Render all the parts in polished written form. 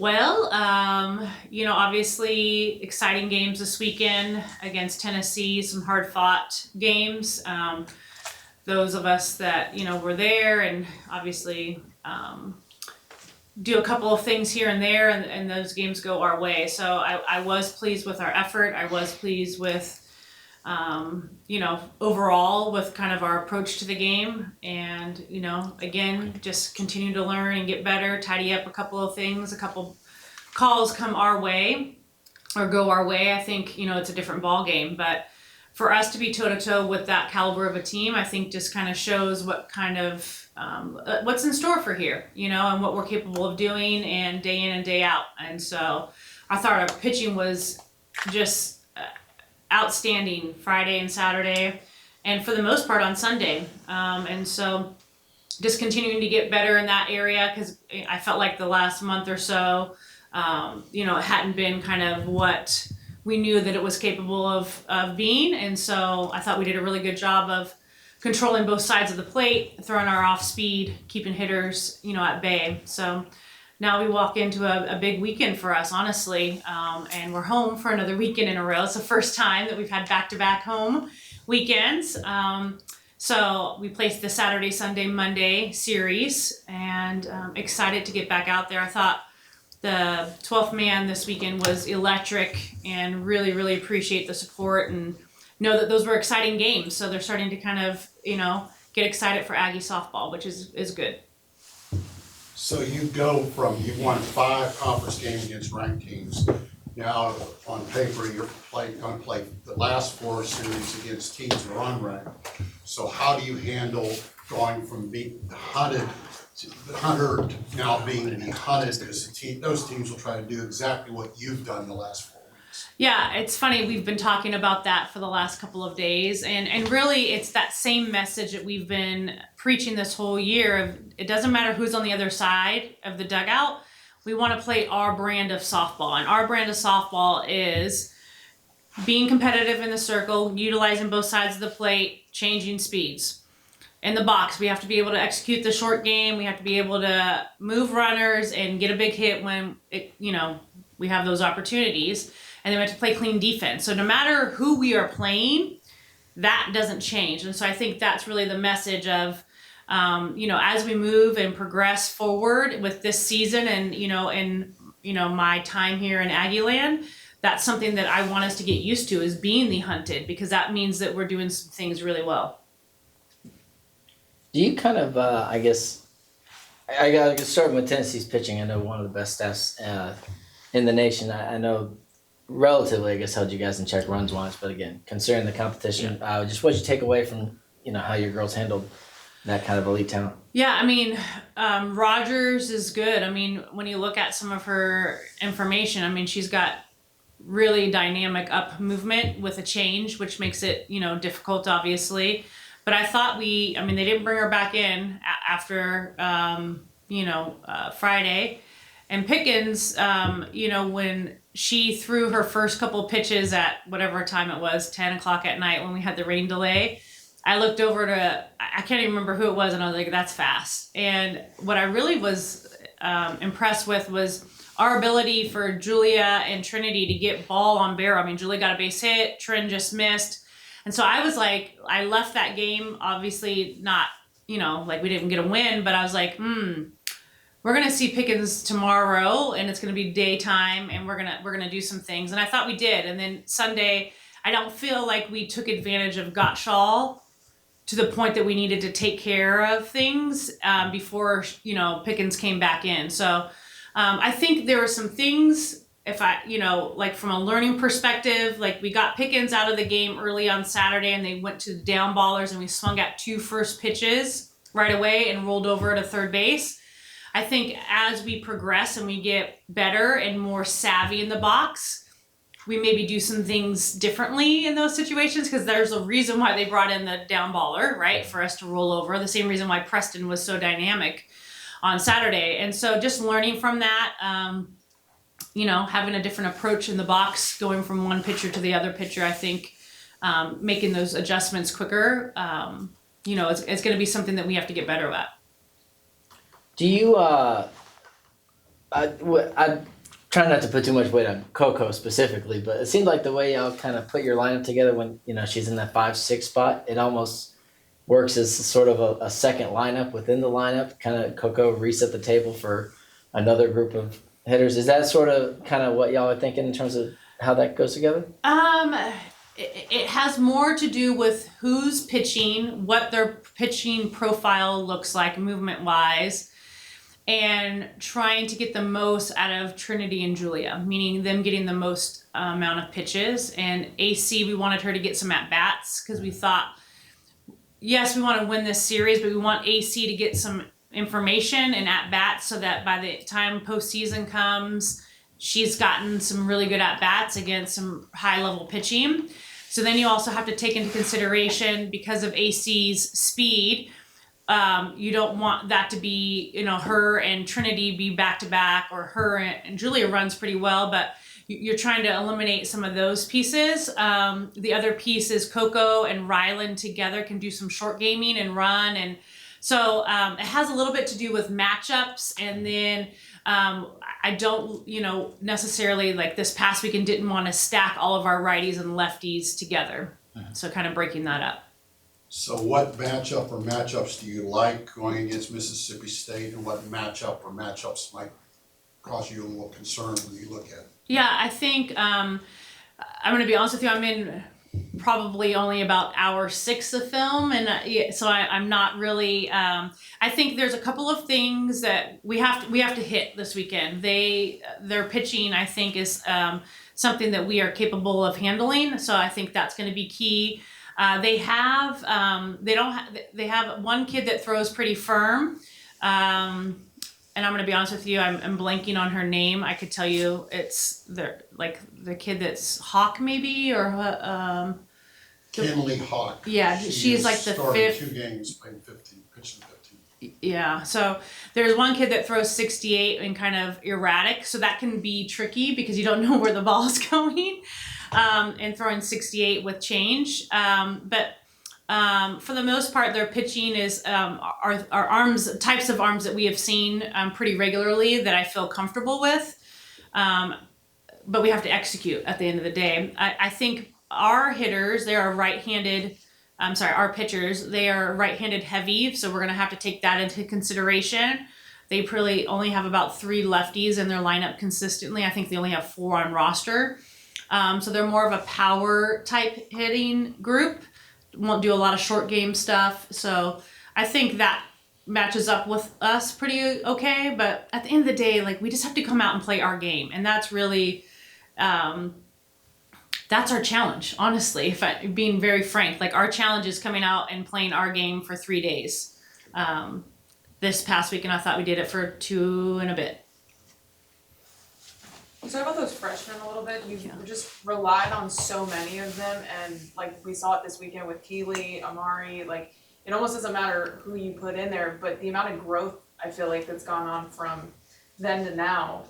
Well, obviously exciting games this weekend against Tennessee, some hard fought games. Those of us that, were there and obviously do a couple of things here and there, and those games go our way. So I was pleased with our effort. I was pleased with, overall with kind of our approach to the game. And, again, just continue to learn and get better, tidy up a couple of things, a couple calls come our way or go our way. I think, it's a different ball game. But for us to be toe to toe with that caliber of a team, I think just kind of shows what kind of what's in store for here, and what we're capable of doing and day in and day out. And so I thought our pitching was just outstanding Friday and Saturday, and for the most part on Sunday. And so just continuing to get better in that area, because I felt like the last month or so, it hadn't been kind of what we knew that it was capable of being. And so I thought we did a really good job of controlling both sides of the plate, throwing our off speed, keeping hitters, at bay. So now we walk into a big weekend for us, honestly. And we're home for another weekend in a row. It's the first time that we've had back-to-back home weekends. So we placed the Saturday, Sunday, Monday series, and excited to get back out there. I thought the 12th man this weekend was electric, and really, really appreciate the support and know that those were exciting games. So they're starting to kind of, get excited for Aggie softball, which is good. So you've won 5 conference games against ranked teams. Now, on paper, you're going to play the last 4 series against teams that are unranked. So how do you handle going from being hunted to the hunter to now being the hunted? Because those teams will try to do exactly what you've done the last 4 weeks. Yeah, it's funny. We've been talking about that for the last couple of days. And really, it's that same message that we've been preaching this whole year of it doesn't matter who's on the other side of the dugout. We want to play our brand of softball. And our brand of softball is being competitive in the circle, utilizing both sides of the plate, changing speeds. In the box, we have to be able to execute the short game. We have to be able to move runners and get a big hit when we have those opportunities. And then we have to play clean defense. So no matter who we are playing, that doesn't change. And so I think that's really the message of, as we move and progress forward with this season and, my time here in Aggieland, that's something that I want us to get used to, is being the hunted, because that means that we're doing some things really well. Do you kind of, I guess starting with Tennessee's pitching, I know one of the best staffs in the nation. I know relatively, I guess, held you guys in check runs-wise, but again, considering the competition, just what you take away from, how your girls handled that kind of elite talent? Yeah, Rogers is good. When you look at some of her information, she's got really dynamic up movement with a change, which makes it, difficult, obviously. But I thought they didn't bring her back in after, Friday. And Pickens, when she threw her first couple pitches at whatever time it was, 10 o'clock at night when we had the rain delay, I looked over I can't even remember who it was, and I was like, that's fast. And what I really was impressed with was our ability for Julia and Trinity to get ball on barrel. Julia got a base hit, Trin just missed. And so I was like, I left that game, obviously not, we didn't get a win, but I was like, we're going to see Pickens tomorrow, and it's going to be daytime, and we're going to do some things. And I thought we did. And then Sunday, I don't feel like we took advantage of Gottschall to the point that we needed to take care of things before, Pickens came back in. So I think there were some things, from a learning perspective, we got Pickens out of the game early on Saturday, and they went to down ballers, and we swung at 2 first pitches right away and rolled over to third base. I think as we progress and we get better and more savvy in the box, we maybe do some things differently in those situations, because there's a reason why they brought in the down baller, right, for us to roll over. The same reason why Preston was so dynamic on Saturday. And so just learning from that, having a different approach in the box, going from one pitcher to the other pitcher, I think making those adjustments quicker, it's going to be something that we have to get better at. Do you, I try not to put too much weight on Coco specifically, but it seemed like the way y'all kind of put your lineup together when she's in that 5-6 spot, it almost works as sort of a second lineup within the lineup. Kind of Coco reset the table for another group of hitters. Is that sort of kind of what y'all are thinking in terms of how that goes together? It has more to do with who's pitching, what their pitching profile looks like movement wise, and trying to get the most out of Trinity and Julia, meaning them getting the most amount of pitches. And AC, we wanted her to get some at bats because we thought, yes, we want to win this series, but we want AC to get some information and at bats so that by the time postseason comes, she's gotten some really good at bats against some high level pitching. So then you also have to take into consideration, because of AC's speed, you don't want that to be, her and Trinity be back to back, or her and Julia runs pretty well, but you're trying to eliminate some of those pieces. The other piece is Coco and Rylan together can do some short gaming and run. And so it has a little bit to do with matchups. And then I don't, necessarily, like this past weekend, didn't want to stack all of our righties and lefties together. So kind of breaking that up. So what matchup or matchups do you like going against Mississippi State, and what matchup or matchups might cause you a little concern when you look at it? Yeah, I think I'm going to be honest with you. I'm in probably only about hour 6 of film, and so I'm not really. I think there's a couple of things that we have to hit this weekend. Their pitching, I think, is something that we are capable of handling. So I think that's going to be key. They have one kid that throws pretty firm. And I'm going to be honest with you, I'm blanking on her name. I could tell you it's the kid that's Hawk maybe, or Kinley Hawk. Yeah, she's like the started fifth. 2 games, playing 15, pitching 15. Yeah, so there's one kid that throws 68 and kind of erratic, so that can be tricky because you don't know where the ball is going, and throwing 68 with change. But for the most part, their pitching is our arms, types of arms that we have seen pretty regularly that I feel comfortable with. But we have to execute at the end of the day. I think our hitters, they are right-handed. Our pitchers, they are right-handed heavy, so we're going to have to take that into consideration. They probably only have about 3 lefties in their lineup consistently. I think they only have 4 on roster. So they're more of a power type hitting group. Won't do a lot of short game stuff. So I think that matches up with us pretty okay. But at the end of the day, we just have to come out and play our game. And that's really, that's our challenge, honestly, being very frank. Our challenge is coming out and playing our game for 3 days. This past weekend, I thought we did it for 2 and a bit. Talk about those freshmen a little bit. You just relied on so many of them, and we saw it this weekend with Keeley, Amari. It almost doesn't matter who you put in there, but the amount of growth I feel like that's gone on from then to now,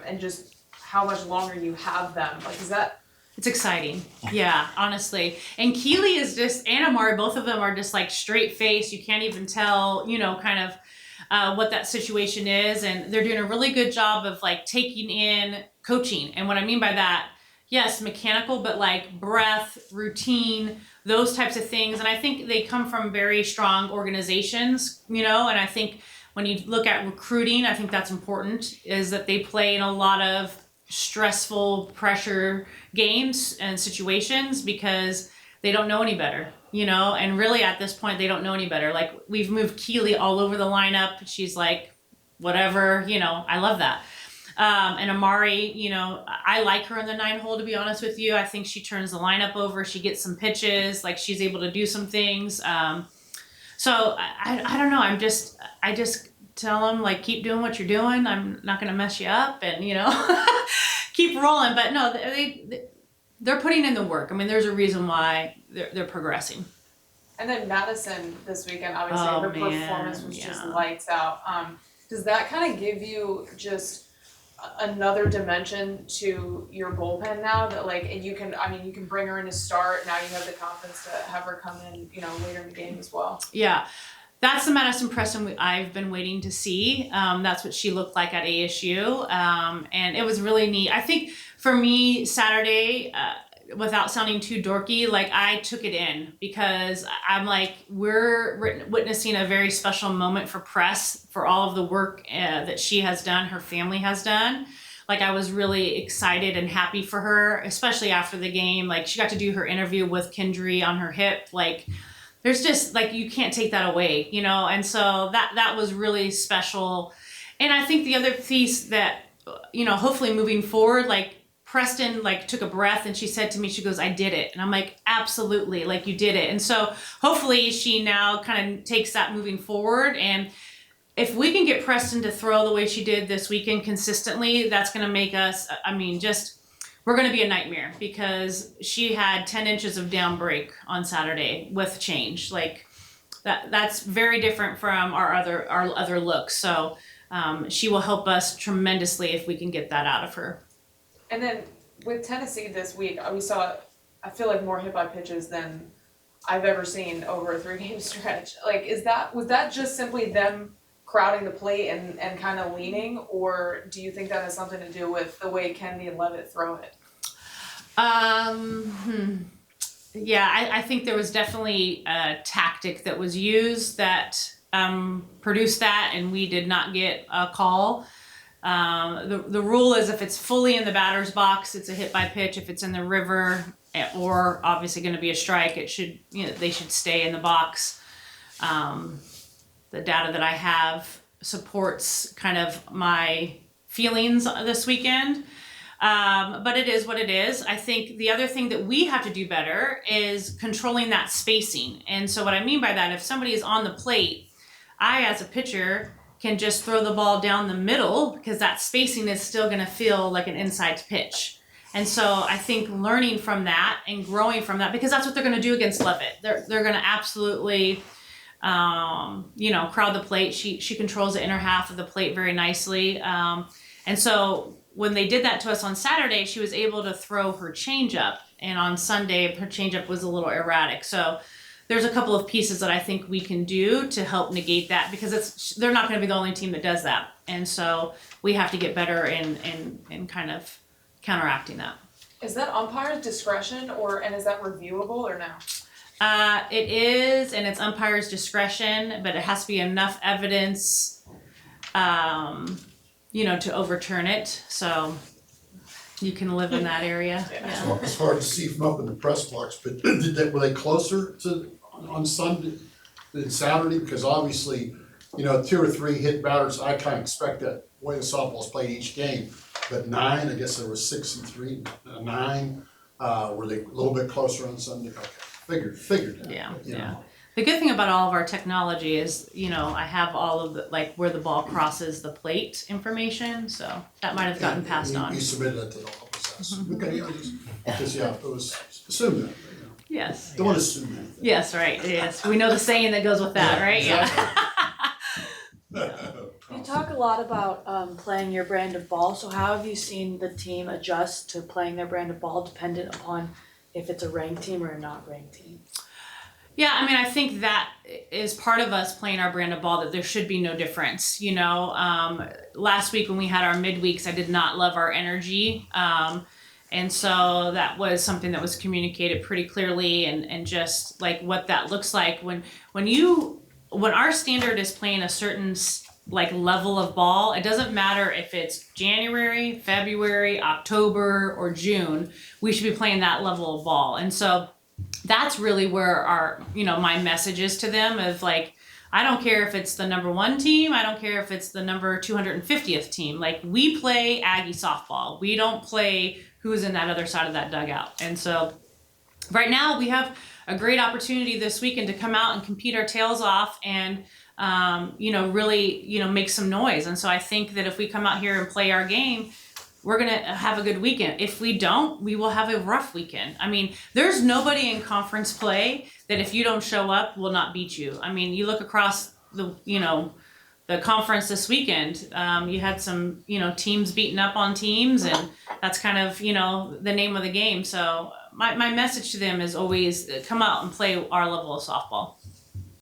and just how much longer you have them. Is that? It's exciting. Yeah, honestly. And Keeley is just, and Amari, both of them are just straight face. You can't even tell, kind of what that situation is. And they're doing a really good job of taking in coaching. And what I mean by that, yes, mechanical, but breath, routine, those types of things. And I think they come from very strong organizations, and I think when you look at recruiting, I think that's important, is that they play in a lot of stressful pressure games and situations because they don't know any better, and really at this point they don't know any better. We've moved Keeley all over the lineup. She's whatever, I love that. And Amari, I like her in the 9-hole, to be honest with you. I think she turns the lineup over. She gets some pitches, she's able to do some things. So I don't know. I just tell them keep doing what you're doing. I'm not going to mess you up, and keep rolling. But no, they're putting in the work. I mean, there's a reason why they're progressing. And then Madison this weekend, obviously, her performance was just lights out. Does that kind of give you just another dimension to your bullpen now that you can bring her in to start. Now you have the confidence to have her come in, later in the game as well. Yeah. That's the Madison Preston I've been waiting to see. That's what she looked like at ASU. And it was really neat. I think for me, Saturday, without sounding too dorky, like I took it in because I'm like, we're witnessing a very special moment for Press for all of the work that she has done, her family has done. Like I was really excited and happy for her, especially after the game. Like she got to do her interview with Kendry on her hip. Like there's just like, you can't take that away, you know? And so that was really special. And I think the other piece that, you know, hopefully moving forward, like Preston like took a breath and she said to me, she goes, I did it. And I'm like, absolutely, like you did it. And so hopefully she now kind of takes that moving forward. And if we can get Preston to throw the way she did this weekend consistently, that's going to make us, I mean, just, we're going to be a nightmare because she had 10 inches of down break on Saturday with change. Like that's very different from our other looks. So she will help us tremendously if we can get that out of her. And then with Tennessee this week, we saw, I feel like more hit by pitches than I've ever seen over a 3-game stretch. Like, was that just simply them crowding the plate and kind of leaning, or do you think that has something to do with the way Kennedy and Levitt throw it? Yeah, I think there was definitely a tactic that was used that produced that, and we did not get a call. The rule is if it's fully in the batter's box, it's a hit by pitch. If it's in the river or obviously going to be a strike, it should, you know, they should stay in the box. The data that I have supports kind of my feelings this weekend. But it is what it is. I think the other thing that we have to do better is controlling that spacing. And so what I mean by that, if somebody is on the plate, I, as a pitcher, can just throw the ball down the middle because that spacing is still going to feel like an inside pitch. And so I think learning from that and growing from that, because that's what they're going to do against Levitt. They're going to absolutely, you know, crowd the plate. She controls the inner half of the plate very nicely. And so when they did that to us on Saturday, she was able to throw her changeup. And on Sunday, her changeup was a little erratic. So there's a couple of pieces that I think we can do to help negate that because they're not going to be the only team that does that. And so we have to get better in kind of counteracting that. Is that umpire's discretion and is that reviewable or no? It is, and it's umpire's discretion, but it has to be enough evidence, you know, to overturn it. So you can live in that area. Yeah. It's hard to see from up in the press box, but were they closer on Sunday than Saturday? Because obviously, you know, 2 or 3 hit batters, I kind of expect that way the softball's played each game. But 9, I guess there was 6 and 3, 9. Were they a little bit closer on Sunday? Okay, figured that. Yeah, but, you yeah. know. The good thing about all of our technology is, you know, I have all of the, like, where the ball crosses the plate information, so that might have gotten passed on. You submitted that to the office. Okay, yeah, it was assumed that. You know. Yes. Don't want to assume that. Yes, right, yes. We know the saying that goes with that, right? Exactly. You talk a lot about playing your brand of ball, so how have you seen the team adjust to playing their brand of ball dependent upon if it's a ranked team or a not ranked team? Yeah, I mean, I think that is part of us playing our brand of ball, that there should be no difference. You know, last week when we had our midweeks, I did not love our energy. And so that was something that was communicated pretty clearly and just like what that looks like when our standard is playing a certain like level of ball. It doesn't matter if it's January, February, October, or June, we should be playing that level of ball. And so that's really where our, you know, my message is to them of like, I don't care if it's the number 1 team. I don't care if it's the number 250th team. Like, we play Aggie softball. We don't play who's in that other side of that dugout. And so right now we have a great opportunity this weekend to come out and compete our tails off and, you know, really, you know, make some noise. And so I think that if we come out here and play our game, we're going to have a good weekend. If we don't, we will have a rough weekend. I mean, there's nobody in conference play that if you don't show up will not beat you. I mean, you look across the, you know, the conference this weekend, you had some, you know, teams beating up on teams, and that's kind of, you know, the name of the game. So my message to them is always come out and play our level of softball.